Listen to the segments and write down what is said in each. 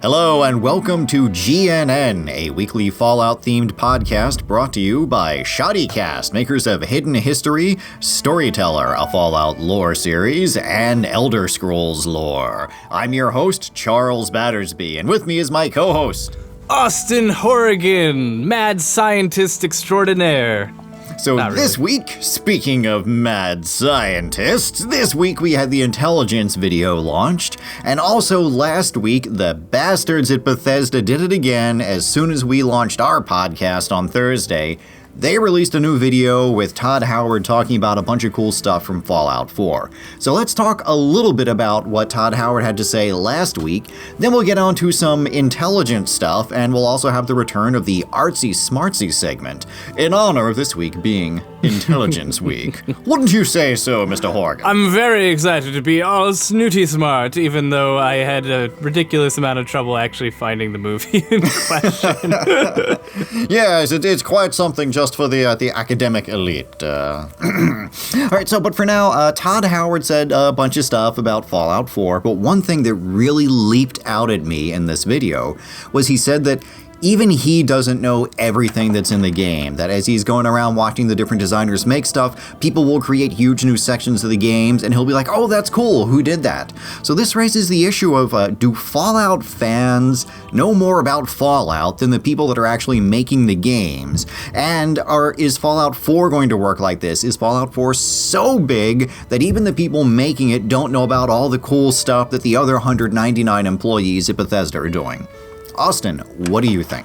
Hello and welcome to GNN, a weekly Fallout-themed podcast brought to you by Shoddycast, makers of Hidden History, Storyteller, a Fallout lore series, and Elder Scrolls lore. I'm your host, Charles Battersby, and with me is my co-host, Austin Horrigan, mad scientist extraordinaire. So this week, speaking of mad scientists, this week we had the intelligence video launched, and also last week, the bastards at Bethesda did it again as soon as we launched our podcast on Thursday. They released a new video with Todd Howard talking about a bunch of cool stuff from Fallout 4. So let's talk a little bit about what Todd Howard had to say last week, then we'll get on to some intelligence stuff, and we'll also have the return of the Artsy smartsy segment, in honor of this week being Intelligence Week. Wouldn't you say so, Mr. Horgan? I'm very excited to be all snooty smart, even though I had a ridiculous amount of trouble actually finding the movie in question. Yes, it's quite something just for the academic elite. All right, but for now, Todd Howard said a bunch of stuff about Fallout 4, but one thing that really leaped out at me in this video was he said that even he doesn't know everything that's in the game, that as he's going around watching the different designers make stuff, people will create huge new sections of the games, and he'll be like, oh, that's cool, who did that? So this raises the issue of, do Fallout fans know more about Fallout than the people that are actually making the games? And is Fallout 4 going to work like this? Is Fallout 4 so big that even the people making it don't know about all the cool stuff that the other 199 employees at Bethesda are doing? Austin, what do you think?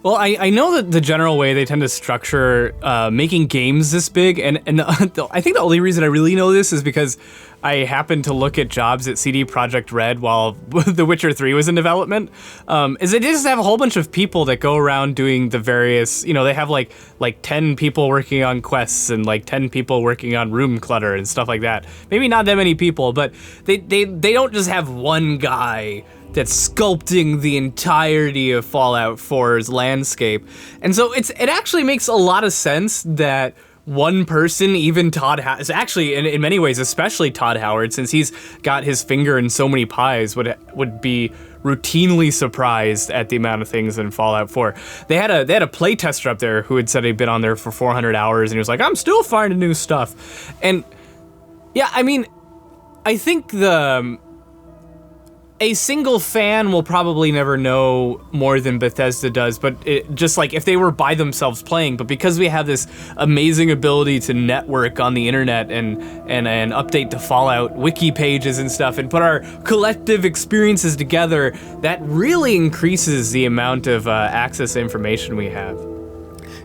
Well, I know that the general way they tend to structure making games this big, and I think the only reason I really know this is because I happened to look at jobs at CD Projekt Red while The Witcher 3 was in development, is they just have a whole bunch of people that go around doing the various, they have like 10 people working on quests and like 10 people working on room clutter and stuff like that. Maybe not that many people, but they don't just have one guy that's sculpting the entirety of Fallout 4's landscape. And so it actually makes a lot of sense that one person, even Todd Howard, actually in many ways, especially Todd Howard, since he's got his finger in so many pies, would be routinely surprised at the amount of things in Fallout 4. They had a playtester up there who had said he'd been on there for 400 hours, and he was like, I'm still finding new stuff. And yeah, I mean, I think a single fan will probably never know more than Bethesda does, but just like if they were by themselves playing, but because we have this amazing ability to network on the internet and update the Fallout wiki pages and stuff and put our collective experiences together, that really increases the amount of access to information we have.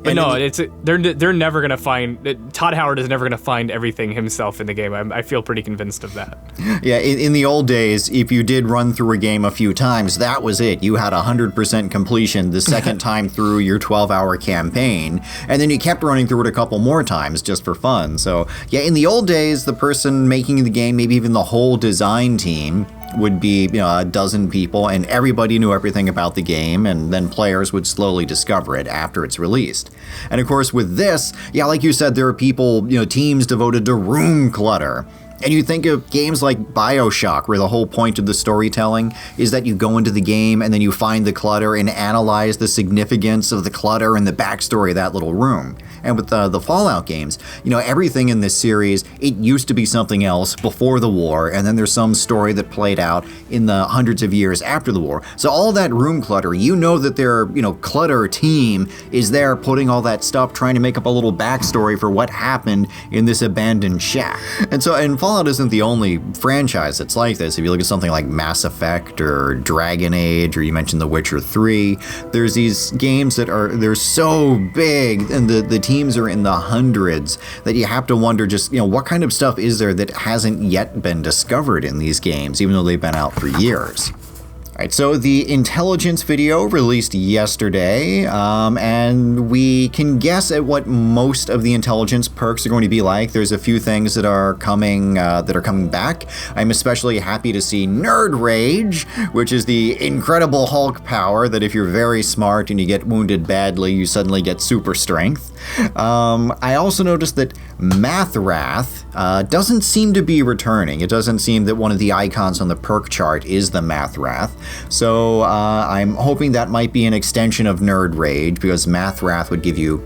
But no, they're never gonna find. Todd Howard is never gonna find everything himself in the game. I feel pretty convinced of that. Yeah, in the old days, if you did run through a game a few times, that was it. You had 100% completion the second time through your 12-hour campaign, and then you kept running through it a couple more times just for fun. So yeah, in the old days, the person making the game, maybe even the whole design team, would be a dozen people, and everybody knew everything about the game, and then players would slowly discover it after it's released. And of course with this, yeah, like you said, there are people, teams devoted to room clutter. And you think of games like BioShock, where the whole point of the storytelling is that you go into the game and then you find the clutter and analyze the significance of the clutter and the backstory of that little room. And with the Fallout games, everything in this series, it used to be something else before the war, and then there's some story that played out in the hundreds of years after the war. So all that room clutter, that their, clutter team is there putting all that stuff, trying to make up a little backstory for what happened in this abandoned shack. And Fallout isn't the only franchise that's like this. If you look at something like Mass Effect or Dragon Age, or you mentioned The Witcher 3, there's these games that they're so big, and the teams are in the hundreds, that you have to wonder just, what kind of stuff is there that hasn't yet been discovered in these games, even though they've been out for years. All right, so the intelligence video released yesterday, and we can guess at what most of the intelligence perks are going to be like. There's a few things that are coming back. I'm especially happy to see Nerd Rage, which is the incredible Hulk power that if you're very smart and you get wounded badly, you suddenly get super strength. I also noticed that Math Wrath doesn't seem to be returning. It doesn't seem that one of the icons on the perk chart is the Math Wrath. So I'm hoping that might be an extension of Nerd Rage, because Math Wrath would give you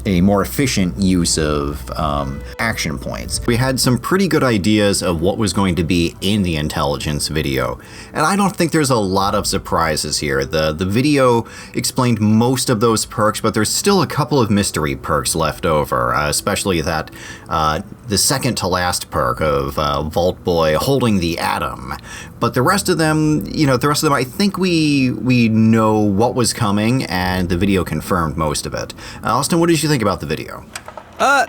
a more efficient use of action points. We had some pretty good ideas of what was going to be in the intelligence video, and I don't think there's a lot of surprises here. The video explained most of those perks, but there's still a couple of mystery perks left over, especially that the second to last perk of Vault Boy holding the atom. But the rest of them, I think we know what was coming, and the video confirmed most of it. Austin, what did you think about the video? I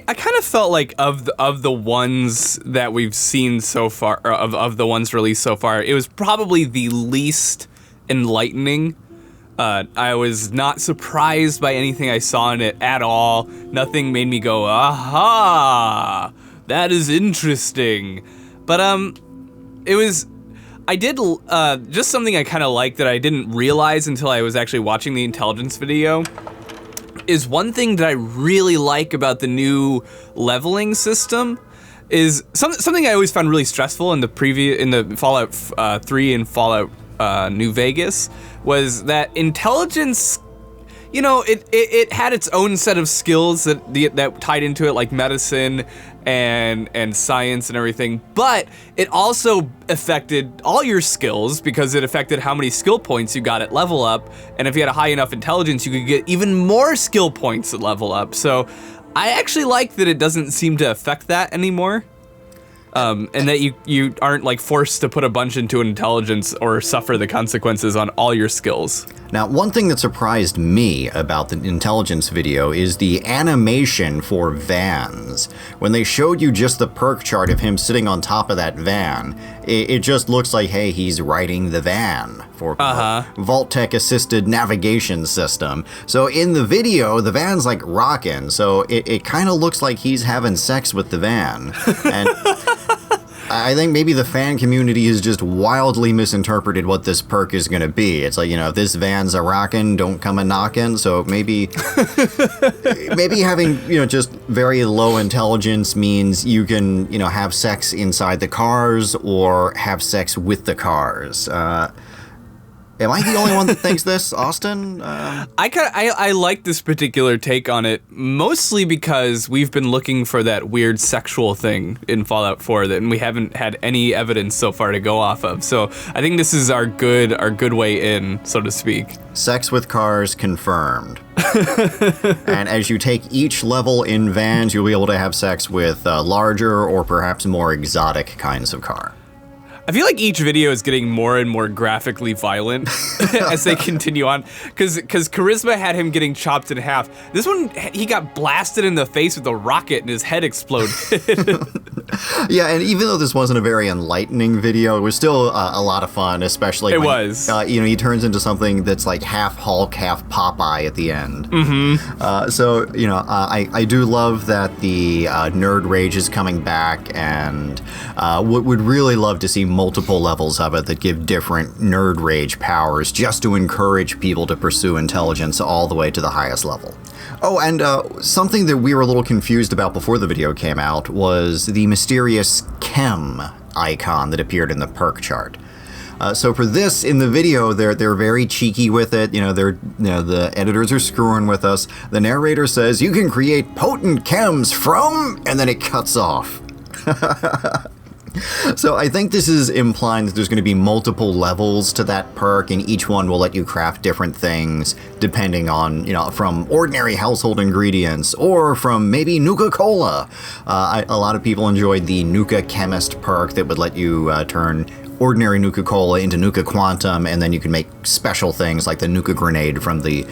kind of felt like of the ones that we've seen so far, or of the ones released so far, it was probably the least enlightening. I was not surprised by anything I saw in it at all. Nothing made me go, aha, that is interesting. But I did just something I kind of liked that I didn't realize until I was actually watching the intelligence video. Is one thing that I really like about the new leveling system is something I always found really stressful in the Fallout 3 and Fallout New Vegas, was that intelligence, it had its own set of skills that tied into it, like medicine and science and everything, but it also affected all your skills because it affected how many skill points you got at level up, and if you had a high enough intelligence, you could get even more skill points at level up. So I actually like that it doesn't seem to affect that anymore. And that you aren't like forced to put a bunch into an intelligence or suffer the consequences on all your skills. Now, one thing that surprised me about the intelligence video is the animation for vans. When they showed you just the perk chart of him sitting on top of that van, it just looks like, hey, he's riding the van for Vault-Tec assisted navigation system. So in the video, the van's like rocking, so it kind of looks like he's having sex with the van. And I think maybe the fan community has just wildly misinterpreted what this perk is going to be. It's like, if this van's a rockin', don't come a knockin'. So maybe having, just very low intelligence means you can, have sex inside the cars or have sex with the cars. Am I the only one that thinks this, Austin? I like this particular take on it, mostly because we've been looking for that weird sexual thing in Fallout 4 and we haven't had any evidence so far to go off of. So I think this is our good way in, so to speak. Sex with cars confirmed. And as you take each level in vans, you'll be able to have sex with larger or perhaps more exotic kinds of car. I feel like each video is getting more and more graphically violent as they continue on, because Charisma had him getting chopped in half. This one, he got blasted in the face with a rocket and his head exploded. Yeah, and even though this wasn't a very enlightening video, it was still a lot of fun, especially when he turns into something that's like half Hulk, half Popeye at the end. Mm-hmm. So I do love that the Nerd Rage is coming back, and would really love to see multiple levels of it that give different Nerd Rage powers, just to encourage people to pursue intelligence all the way to the highest level. Oh, and something that we were a little confused about before the video came out was the mysterious chem icon that appeared in the perk chart. So for this, in the video, they're very cheeky with it. The editors are screwing with us. The narrator says, you can create potent chems from, and then it cuts off. So I think this is implying that there's going to be multiple levels to that perk, and each one will let you craft different things depending on, from ordinary household ingredients or from maybe Nuka-Cola. A lot of people enjoyed the Nuka Chemist perk that would let you turn ordinary Nuka-Cola into Nuka Quantum, and then you can make special things like the Nuka Grenade from the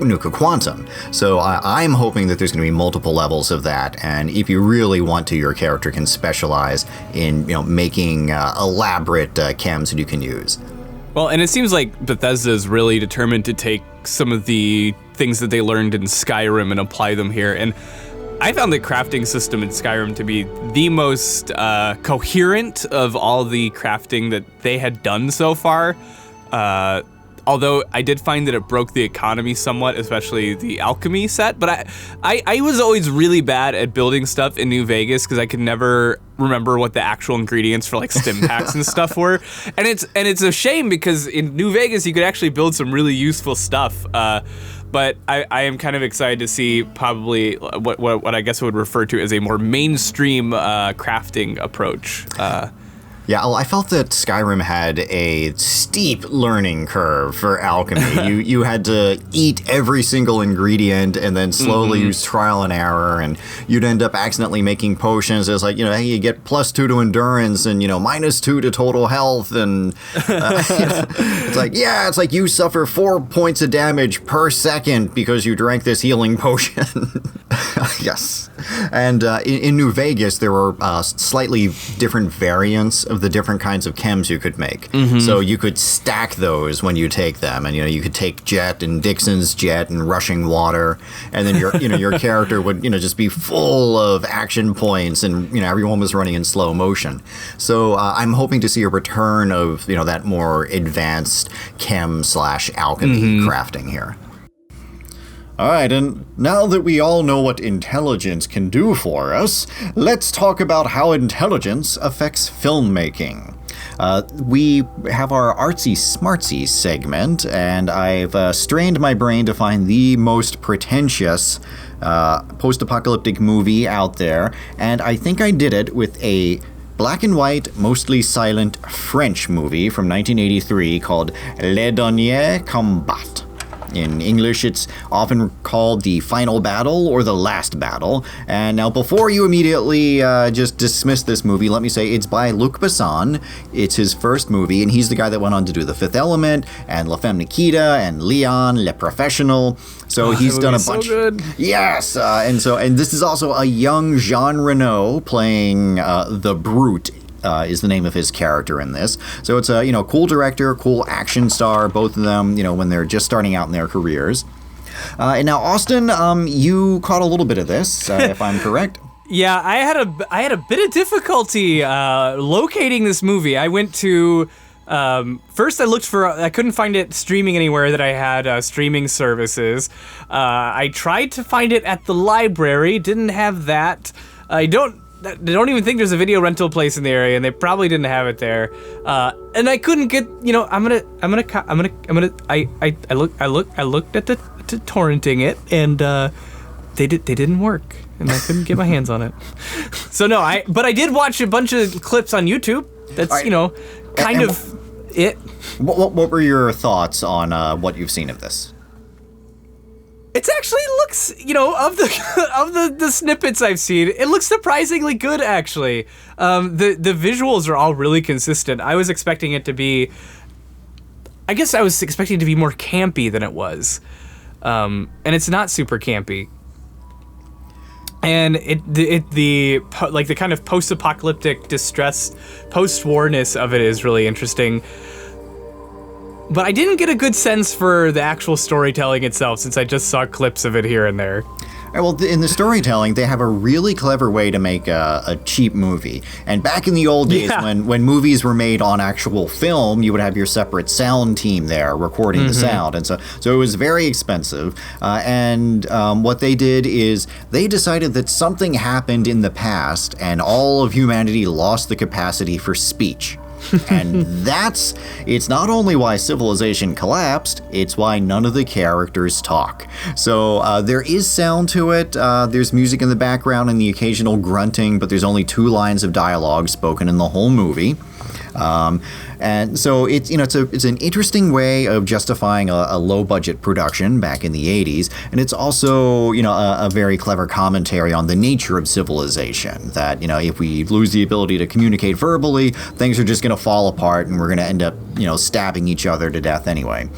Nuka Quantum. So I'm hoping that there's going to be multiple levels of that, and if you really want to, your character can specialize in making elaborate chems that you can use. Well, and it seems like Bethesda is really determined to take some of the things that they learned in Skyrim and apply them here, and I found the crafting system in Skyrim to be the most coherent of all the crafting that they had done so far. although I did find that it broke the economy somewhat, especially the alchemy set. But I was always really bad at building stuff in New Vegas because I could never remember what the actual ingredients for like stim packs and stuff were. And it's a shame because in New Vegas you could actually build some really useful stuff. But I am kind of excited to see probably what I guess I would refer to as a more mainstream crafting approach. Yeah, well, I felt that Skyrim had a steep learning curve for alchemy. You had to eat every single ingredient and then slowly use trial and error, and you'd end up accidentally making potions. It's like, hey, you get +2 to endurance and, -2 to total health. And it's like you suffer 4 points of damage per second because you drank this healing potion. Yes. And in New Vegas, there were slightly different variants of the different kinds of chems you could make. So you could stack those when you take them, and you could take jet and Dixon's jet and rushing water, and then your character would just be full of action points, and everyone was running in slow motion. So I'm hoping to see a return of that more advanced chem/alchemy crafting here. All right, and now that we all know what intelligence can do for us, let's talk about how intelligence affects filmmaking. We have our Artsy Smartsy segment, and I've strained my brain to find the most pretentious post-apocalyptic movie out there, and I think I did it with a black and white, mostly silent French movie from 1983 called Le Dernier Combat. In English, it's often called The Final Battle or The Last Battle. And now, before you immediately just dismiss this movie, let me say it's by Luc Besson. It's his first movie, and he's the guy that went on to do The Fifth Element and La Femme Nikita and Leon, Le Professional. So he's done a bunch. So good. Yes, and this is also a young Jean Reno playing the Brute. Is the name of his character in this. So it's a cool director, cool action star, both of them, when they're just starting out in their careers. And now, Austin, you caught a little bit of this, if I'm correct. Yeah, I had a bit of difficulty locating this movie. I went to first I couldn't find it streaming anywhere that I had streaming services. I tried to find it at the library, didn't have that. I don't even think there's a video rental place in the area, and they probably didn't have it there. And I couldn't get, I looked at the torrenting it, and they didn't work, and I couldn't get my hands on it. So no, but I did watch a bunch of clips on YouTube. That's kind of it. What were your thoughts on what you've seen of this? It actually looks, of the snippets I've seen, it looks surprisingly good, actually. The visuals are all really consistent. I was expecting it to be, more campy than it was. And it's not super campy. And the kind of post-apocalyptic distress, post-warness of it is really interesting. But I didn't get a good sense for the actual storytelling itself, since I just saw clips of it here and there. Well, in the storytelling, they have a really clever way to make a cheap movie. And back in the old days, when movies were made on actual film, you would have your separate sound team there recording the sound. And so it was very expensive. And what they did is they decided that something happened in the past, and all of humanity lost the capacity for speech. And it's not only why civilization collapsed, it's why none of the characters talk. So there is sound to it, there's music in the background and the occasional grunting, but there's only 2 lines of dialogue spoken in the whole movie. And so it's an interesting way of justifying a low-budget production back in the 80s, and it's also a very clever commentary on the nature of civilization. That if we lose the ability to communicate verbally, things are just going to fall apart, and we're going to end up stabbing each other to death anyway.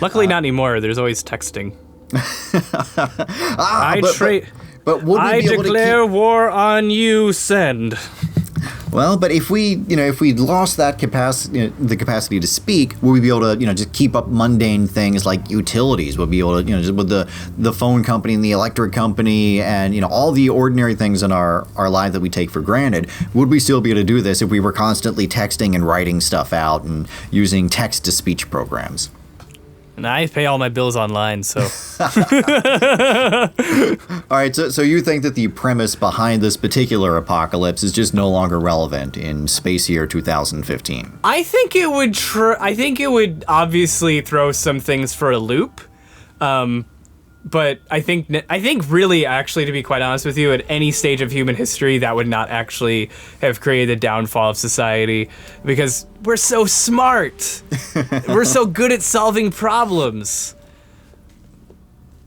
Luckily, not anymore. There's always texting. But would we I be able declare to keep... war on you. Send. Well, but if we lost that capacity, the capacity to speak, would we be able to, just keep up mundane things like utilities? Would we be able to, just with the phone company and the electric company and, all the ordinary things in our life that we take for granted, would we still be able to do this if we were constantly texting and writing stuff out and using text-to-speech programs? And I pay all my bills online, so. All right, so you think that the premise behind this particular apocalypse is just no longer relevant in space year 2015? I think it would. I think it would obviously throw some things for a loop. But I think really, actually, to be quite honest with you, at any stage of human history, that would not actually have created the downfall of society, because we're so smart. We're so good at solving problems.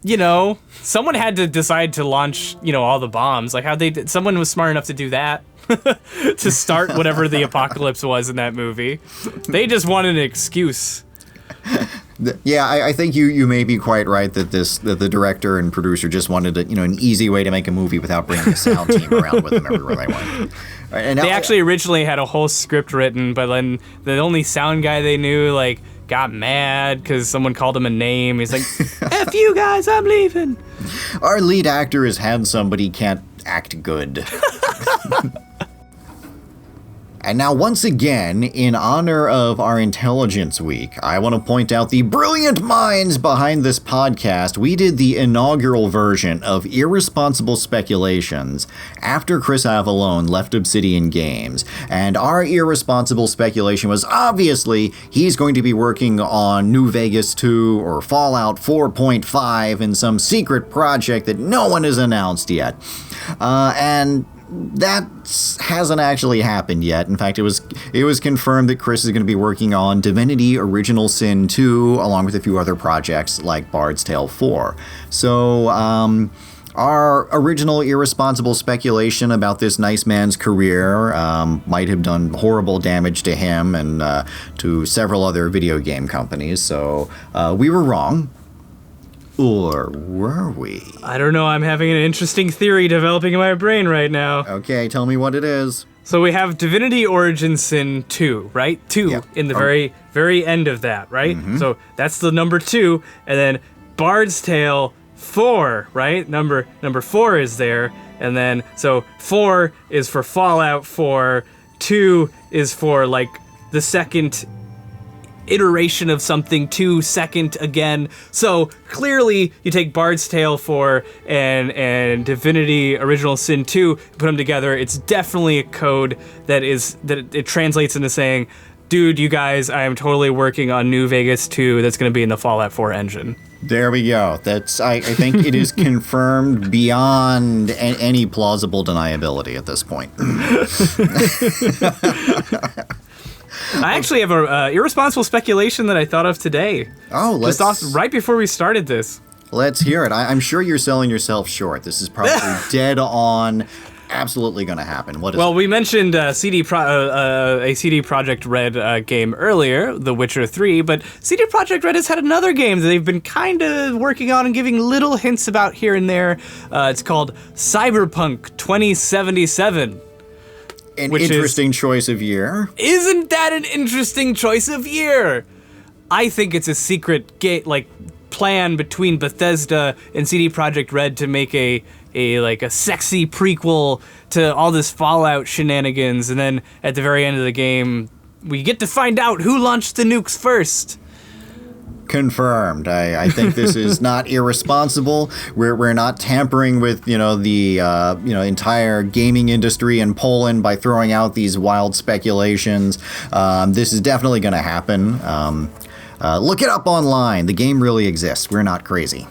You know, someone had to decide to launch, all the bombs. Like, someone was smart enough to do that. To start whatever the apocalypse was in that movie. They just wanted an excuse. Yeah, I think you may be quite right that the director and producer just wanted an easy way to make a movie without bringing a sound team around with them everywhere they went. And now, they actually originally had a whole script written, but then the only sound guy they knew got mad because someone called him a name. He's like, "F you guys, I'm leaving." Our lead actor is handsome, but he can't act good. And now, once again, in honor of our Intelligence Week, I want to point out the brilliant minds behind this podcast. We did the inaugural version of Irresponsible Speculations after Chris Avallone left Obsidian Games. And our irresponsible speculation was, obviously, he's going to be working on New Vegas 2 or Fallout 4.5 in some secret project that no one has announced yet. And that hasn't actually happened yet. In fact, it was confirmed that Chris is going to be working on Divinity Original Sin 2, along with a few other projects like Bard's Tale 4. So, our original irresponsible speculation about this nice man's career might have done horrible damage to him and to several other video game companies. So, we were wrong. Or were we? I don't know. I'm having an interesting theory developing in my brain right now. Okay, tell me what it is. So we have Divinity Origin Sin 2, right? 2 Yep. in the very end of that, right? Mm-hmm. So that's the number 2, and then Bard's Tale 4, right? Number 4 is there, and then so 4 is for Fallout 4, 2 is for the second iteration of something, 2 second again. So clearly you take Bard's Tale 4 and Divinity Original Sin 2, put them together, it's definitely a code that it translates into saying, dude, you guys, I am totally working on New Vegas 2 that's going to be in the Fallout 4 engine. There we go. I think it is confirmed beyond any plausible deniability at this point. I actually have a irresponsible speculation that I thought of today. Oh, right before we started this. Let's hear it. I'm sure you're selling yourself short. This is probably dead on. Absolutely going to happen. What is Well, we mentioned a CD Projekt Red game earlier, The Witcher 3, but CD Projekt Red has had another game that they've been kind of working on and giving little hints about here and there. It's called Cyberpunk 2077. An interesting choice of year. Isn't that an interesting choice of year? I think it's a secret plan between Bethesda and CD Projekt Red to make a sexy prequel to all this Fallout shenanigans, and then at the very end of the game, we get to find out who launched the nukes first. Confirmed. I think this is not irresponsible. We're not tampering with the entire gaming industry in Poland by throwing out these wild speculations. This is definitely going to happen. Look it up online. The game really exists. We're not crazy.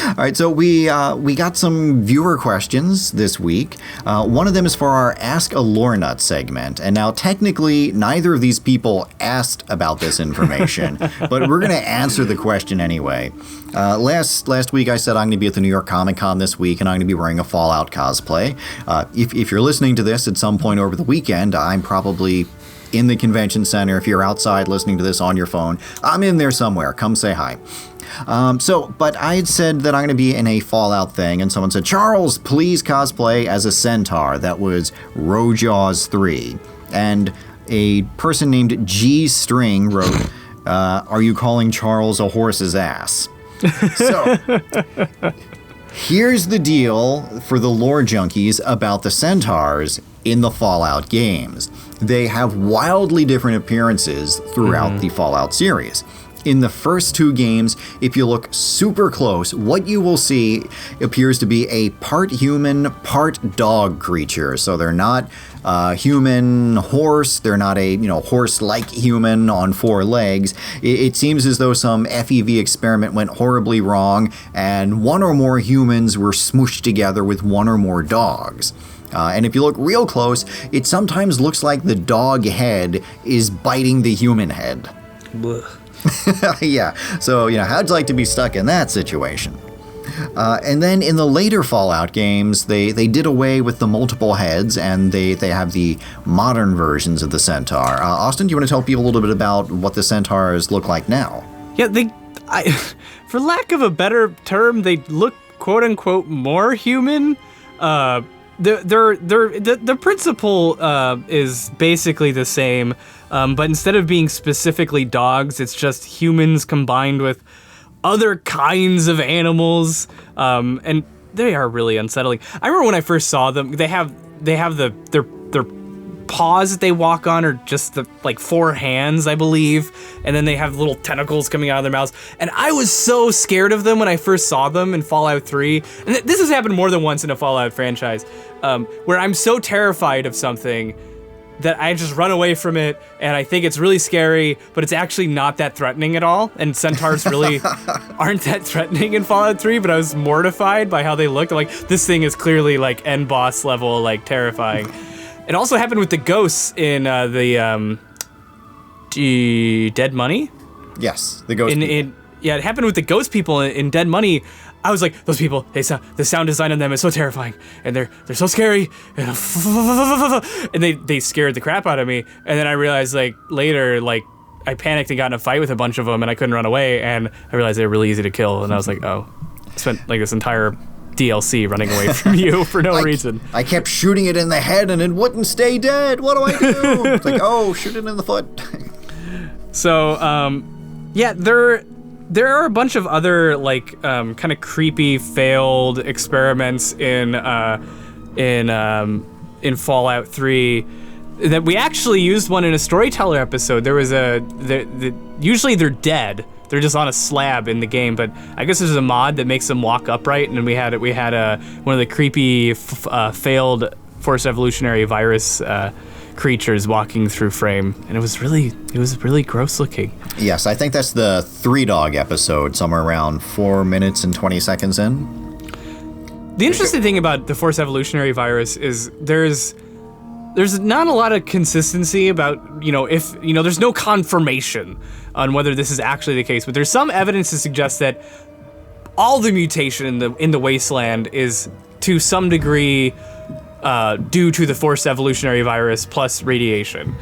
All right, so we got some viewer questions this week. One of them is for our Ask a Lore Nut segment. And now, technically, neither of these people asked about this information, but we're going to answer the question anyway. Last week, I said I'm going to be at the New York Comic Con this week, and I'm going to be wearing a Fallout cosplay. If you're listening to this at some point over the weekend, I'm probably in the convention center. If you're outside listening to this on your phone, I'm in there somewhere. Come say hi. But I had said that I'm going to be in a Fallout thing, and someone said, Charles, please cosplay as a centaur. That was Rojaws 3. And a person named G String wrote, are you calling Charles a horse's ass? So, here's the deal for the lore junkies about the centaurs. in the Fallout games. They have wildly different appearances throughout the Fallout series. In the first 2 games, if you look super close, what you will see appears to be a part human, part dog creature. So they're not human horse, they're not a horse-like human on 4 legs. It seems as though some FEV experiment went horribly wrong, and 1 or more humans were smooshed together with 1 or more dogs. And if you look real close, it sometimes looks like the dog head is biting the human head. Yeah, so, how'd you like to be stuck in that situation? And then in the later Fallout games, they did away with the multiple heads, and they have the modern versions of the Centaur. Austin, do you want to tell people a little bit about what the Centaurs look like now? Yeah, for lack of a better term, they look quote-unquote more human. The principle is basically the same, but instead of being specifically dogs, it's just humans combined with other kinds of animals, and they are really unsettling. I remember when I first saw them, they have their paws that they walk on are just the 4 hands, I believe, and then they have little tentacles coming out of their mouths. And I was so scared of them when I first saw them in Fallout 3. And this has happened more than once in a Fallout franchise, where I'm so terrified of something that I just run away from it, and I think it's really scary, but it's actually not that threatening at all. And centaurs really aren't that threatening in Fallout 3, but I was mortified by how they looked. Like, this thing is clearly end boss level, terrifying. It also happened with the ghosts in the Dead Money? Yes, the ghost people. Yeah, it happened with the ghost people in Dead Money. I was like, those people, the sound design on them is so terrifying, and they're so scary, and they scared the crap out of me. And then I realized later, I panicked and got in a fight with a bunch of them, and I couldn't run away, and I realized they were really easy to kill, and I was like, oh, I spent this entire DLC running away from you for no reason. I kept shooting it in the head, and it wouldn't stay dead. What do I do? It's oh, shoot it in the foot. So, yeah, there are a bunch of other kind of creepy failed experiments in Fallout 3 that we actually used one in a storyteller episode. There was usually they're dead. They're just on a slab in the game, but I guess there's a mod that makes them walk upright, and we had one of the creepy failed forced evolutionary virus creatures walking through frame, and it was really gross looking. Yes, I think that's the 3-dog episode, somewhere around 4 minutes and 20 seconds in. The interesting thing about the forced evolutionary virus is there's not a lot of consistency about, if, there's no confirmation on whether this is actually the case, but there's some evidence to suggest that all the mutation in the wasteland is to some degree due to the forced evolutionary virus plus radiation.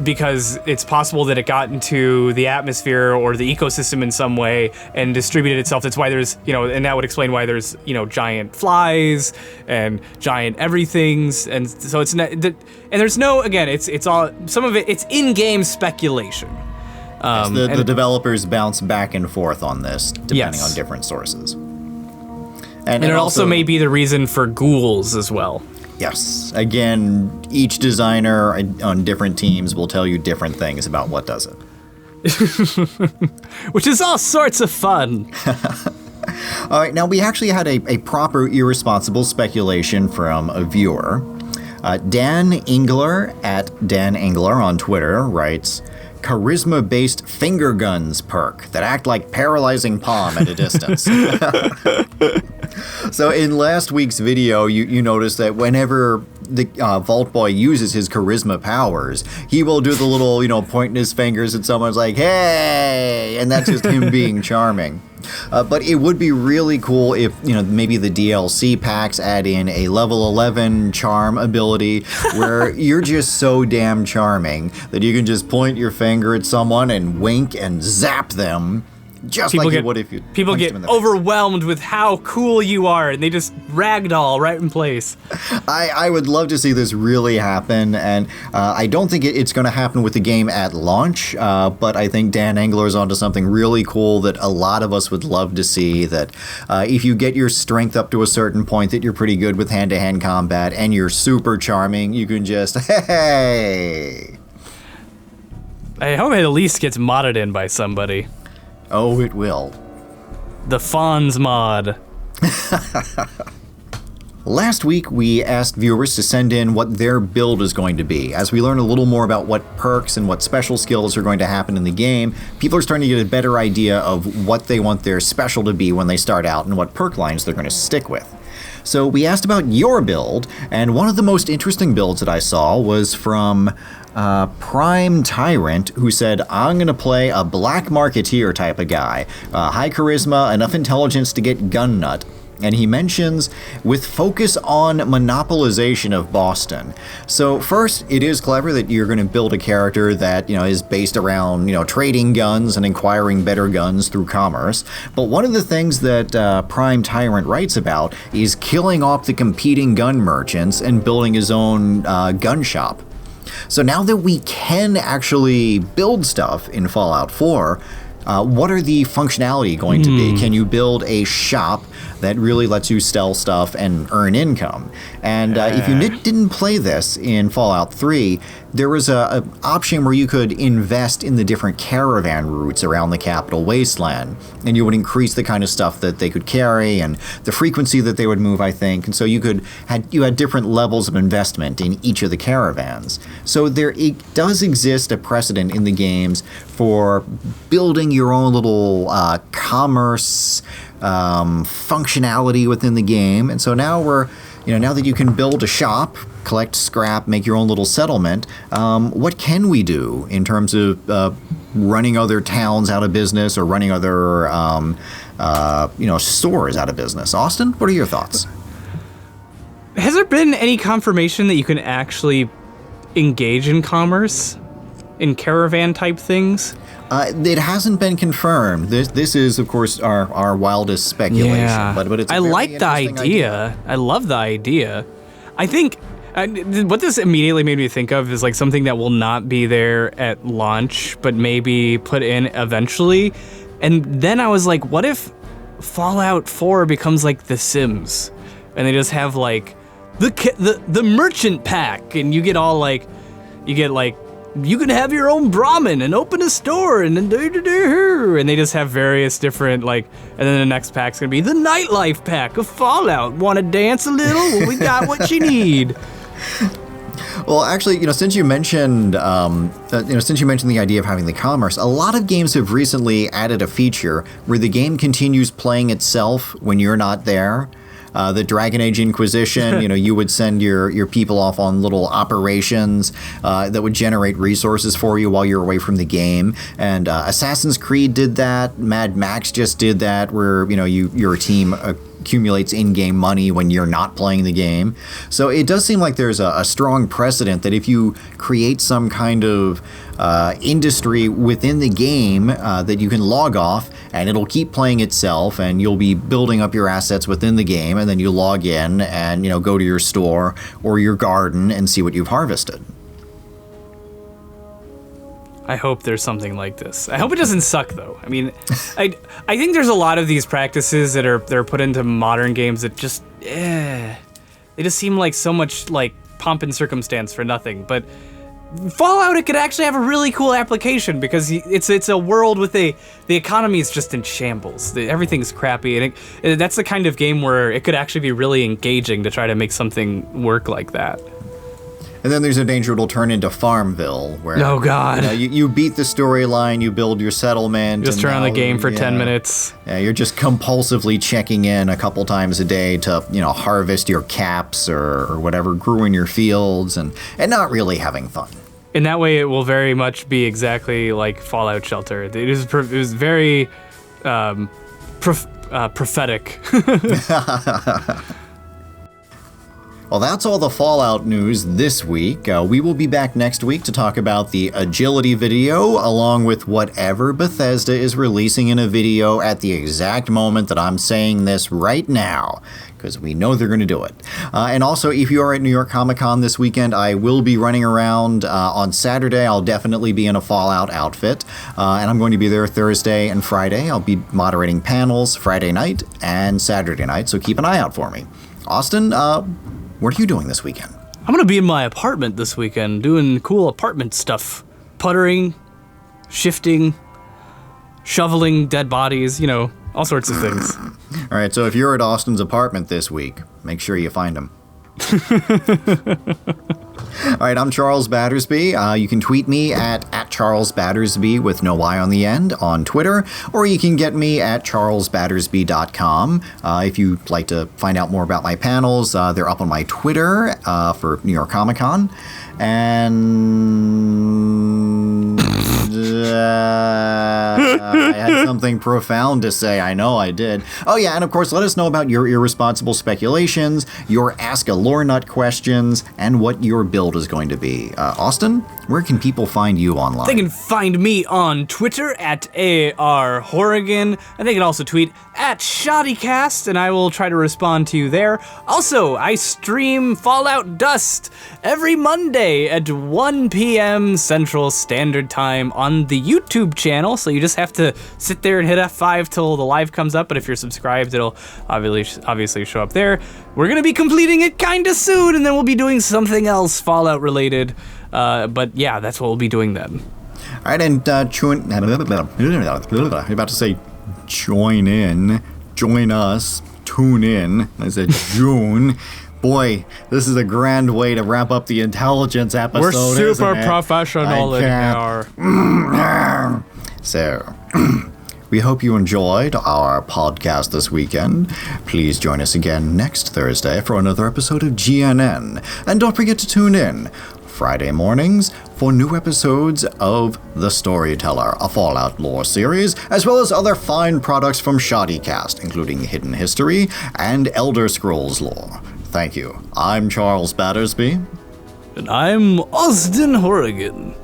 Because it's possible that it got into the atmosphere or the ecosystem in some way and distributed itself. That's why there's, and that would explain why there's, giant flies and giant everythings. And so it's not, and there's no, again, it's all, some of it, it's in-game speculation. The developers bounce back and forth on this, depending on different sources. And it also may be the reason for ghouls as well. Yes. Again, each designer on different teams will tell you different things about what does it. Which is all sorts of fun. All right, now we actually had a proper irresponsible speculation from a viewer. Dan Engler at Dan Engler on Twitter writes, charisma-based finger guns perk that act like paralyzing palm at a distance. So in last week's video, you noticed that whenever the Vault Boy uses his charisma powers, he will do the little, point in his fingers and someone's like, hey, and that's just him being charming. But it would be really cool if, maybe the DLC packs add in a level 11 charm ability where you're just so damn charming that you can just point your finger at someone and wink and zap them Just people like get, you would if you people punched get him in the face. overwhelmed with how cool you are, and they just ragdoll right in place. I would love to see this really happen, and I don't think it's going to happen with the game at launch, but I think Dan Engler's onto something really cool that a lot of us would love to see, that if you get your strength up to a certain point, that you're pretty good with hand-to-hand combat, and you're super charming, you can just, hey! I hope it at least gets modded in by somebody. Oh, it will. The Fonz mod. Last week, we asked viewers to send in what their build is going to be. As we learn a little more about what perks and what special skills are going to happen in the game, people are starting to get a better idea of what they want their special to be when they start out and what perk lines they're going to stick with. So we asked about your build, and one of the most interesting builds that I saw was from Prime Tyrant, who said, I'm going to play a black marketeer type of guy. High charisma, enough intelligence to get gun nut. And he mentions, with focus on monopolization of Boston. So first, it is clever that you're going to build a character that, is based around, trading guns and acquiring better guns through commerce. But one of the things that Prime Tyrant writes about is killing off the competing gun merchants and building his own gun shop. So now that we can actually build stuff in Fallout 4, what are the functionality going to be? Can you build a shop that really lets you sell stuff and earn income? And if you didn't play this in Fallout 3, there was an option where you could invest in the different caravan routes around the capital wasteland, and you would increase the kind of stuff that they could carry and the frequency that they would move, I think. And so you had different levels of investment in each of the caravans. So it does exist a precedent in the games for building your own little commerce functionality within the game. And so now now that you can build a shop, collect scrap, make your own little settlement, what can we do in terms of running other towns out of business or running other stores out of business? Austin, what are your thoughts? Has there been any confirmation that you can actually engage in commerce, in caravan type things? It hasn't been confirmed. This is, of course, our wildest speculation. Yeah. But it's I like the idea. I love the idea. I think what this immediately made me think of is like something that will not be there at launch, but maybe put in eventually. And then I was like, what if Fallout 4 becomes like The Sims, and they just have like the merchant pack, and you can have your own Brahmin and open a store and then and they just have various different and then the next pack's gonna be the nightlife pack of Fallout. Want to dance a little? Well, we got what you need. Well, actually, since you mentioned, the idea of having the commerce, a lot of games have recently added a feature where the game continues playing itself when you're not there. The Dragon Age Inquisition, you would send your people off on little operations that would generate resources for you while you're away from the game. And Assassin's Creed did that. Mad Max just did that, where your team accumulates in-game money when you're not playing the game. So it does seem like there's a strong precedent that if you create some kind of industry within the game that you can log off, and it'll keep playing itself, and you'll be building up your assets within the game, and then you log in and go to your store or your garden and see what you've harvested. I hope there's something like this. I hope it doesn't suck, though. I mean, I think there's a lot of these practices that are put into modern games that just, they just seem like so much like pomp and circumstance for nothing. But Fallout, it could actually have a really cool application because it's a world with the economy is just in shambles. Everything's crappy, and that's the kind of game where it could actually be really engaging to try to make something work like that. And then there's a danger it'll turn into Farmville, where oh god, you beat the storyline, you build your settlement, just turn on the game for 10 minutes. Yeah, you're just compulsively checking in a couple times a day to harvest your caps or whatever grew in your fields, and not really having fun. In that way, it will very much be exactly like Fallout Shelter. It was very prophetic. Well, that's all the Fallout news this week. We will be back next week to talk about the agility video, along with whatever Bethesda is releasing in a video at the exact moment that I'm saying this right now, because we know they're going to do it. And also, if you are at New York Comic Con this weekend, I will be running around on Saturday. I'll definitely be in a Fallout outfit, and I'm going to be there Thursday and Friday. I'll be moderating panels Friday night and Saturday night, so keep an eye out for me. Austin, what are you doing this weekend? I'm going to be in my apartment this weekend doing cool apartment stuff. Puttering, shifting, shoveling dead bodies, all sorts of things. All right, so if you're at Austin's apartment this week, make sure you find him. All right, I'm Charles Battersby. You can tweet me at Charles Battersby with no Y on the end on Twitter, or you can get me at charlesbattersby.com. If you'd like to find out more about my panels, they're up on my Twitter for New York Comic Con. And I had something profound to say. I know I did. Oh, yeah, and of course, let us know about your irresponsible speculations, your Ask a Lore Nut questions, and what your build is going to be. Austin, where can people find you online? They can find me on Twitter at ARHorrigan, and they can also tweet at ShoddyCast, and I will try to respond to you there. Also, I stream Fallout Dust every Monday at 1 p.m. Central Standard Time on the YouTube channel, so you just have to sit there and hit F5 till the live comes up, but if you're subscribed, it'll obviously show up there. We're going to be completing it kind of soon, and then we'll be doing something else Fallout related, but yeah, that's what we'll be doing then. All right, and I'm about to say join in, join us, tune in. I said June. Boy, this is a grand way to wrap up the intelligence episode. We're super professional in here. So, we hope you enjoyed our podcast this weekend. Please join us again next Thursday for another episode of GNN. And don't forget to tune in Friday mornings for new episodes of The Storyteller, a Fallout lore series, as well as other fine products from ShoddyCast, including Hidden History and Elder Scrolls lore. Thank you. I'm Charles Battersby. And I'm Austin Horrigan.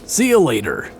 See you later.